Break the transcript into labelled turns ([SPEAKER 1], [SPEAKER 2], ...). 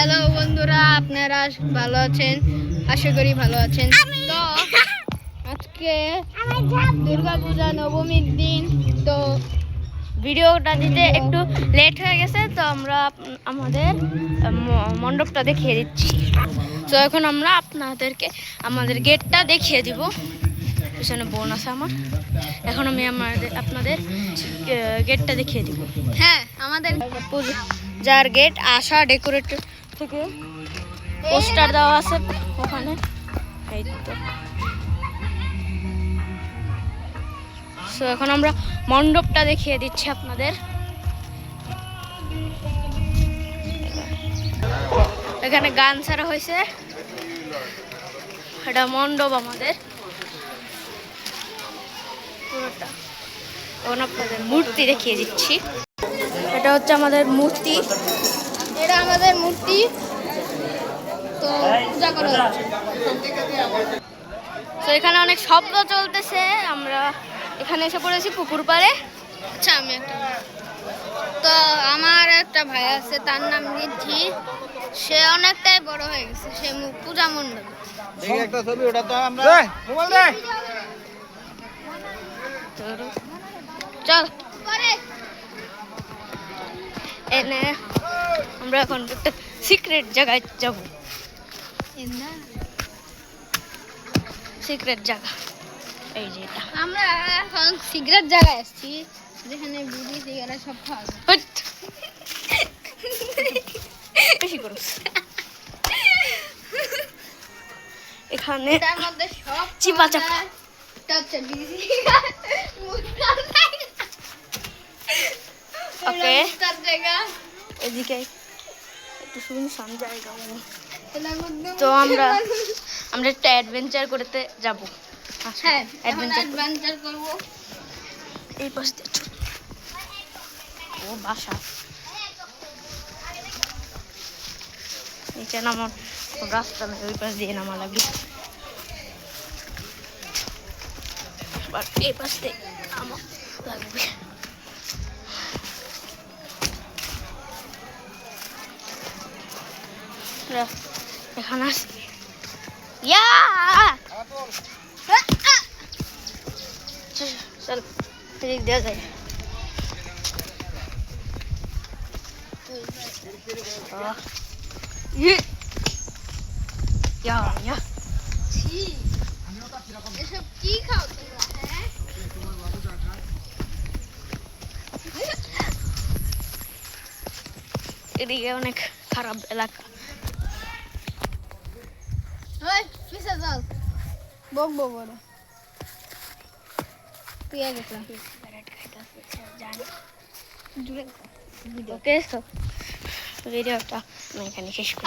[SPEAKER 1] Hello বন্ধুরা, আপনারা ভালো আছেন? আশা করি ভালো আছেন। তো আজকে দুর্গাপূজা নবমীর দিন, তো ভিডিওটা দিতে একটু লেট হয়ে গেছে। তো আমরা আমাদের মণ্ডপটা দেখিয়ে দিচ্ছি। তো এখন আমরা আপনাদেরকে আমাদের গেটটা দেখিয়ে দিব। পিছনে বোন আছে আমার। এখন আমি আপনাদের গেটটা দেখিয়ে দিব। হ্যাঁ, আমাদের যার গেট আশা ডেকোরেটর থেকে পোস্টার দেওয়া আছে ওখানে। এই তো সো এখন আমরা মণ্ডপটা দেখিয়ে দিচ্ছি আপনাদের। এখানে গান ছাড়া হয়েছে, এটা মণ্ডপ আমাদের পুরোটা। এখন আপনাদের মূর্তি দেখিয়ে দিচ্ছি। এটা হচ্ছে আমাদের মূর্তি, এটা আমাদের মূর্তি। তো পূজা করা হচ্ছে। তো এখানে অনেক শব্দ চলতেছে। আমরা এখানে এসে পড়েছি পুকুর পাড়ে। আচ্ছা, আমি একটা তো আমার একটা ভাই আছে, তার নাম রিদ্ধি। সে অনেকটাই বড় হয়ে গেছে, সে পূজা মণ্ডপ।
[SPEAKER 2] একটা ছবি ওটা তো আমরা
[SPEAKER 1] চল এনে আমরা এখন একটা সিক্রেট জায়গায় যাব। সিক্রেট জায়গা এই যে এটা। আমরা এখন সিক্রেট জায়গায় আসছি, যেখানে বিড়ি সিগারেট সব খাওয়া যায়। বেশি করো। এখানে এটার মধ্যে সব চিপা চাপা হচ্ছে বিড়ি সিগারেট। ওকে, এদিকে একটু শুনশান জায়গা। তো আমরা একটা অ্যাডভেঞ্চার করতে যাব। হ্যাঁ, অ্যাডভেঞ্চার করব। এই পাশ দিয়ে ও বাসা নিচে নামার রাস্তা নেই, ওই পাশ দিয়ে নামা লাগবে। এই পাশ দিয়ে নামা লাগবে। এখানে চল এদিক দেওয়া যায়। এসব কি খাও তোমরা? এদিকে অনেক খারাপ এলাকা। পিছে চল, বকবো বড়। তুই আগে ওকে, ভিডিওটা আমি এখানে শেষ করি।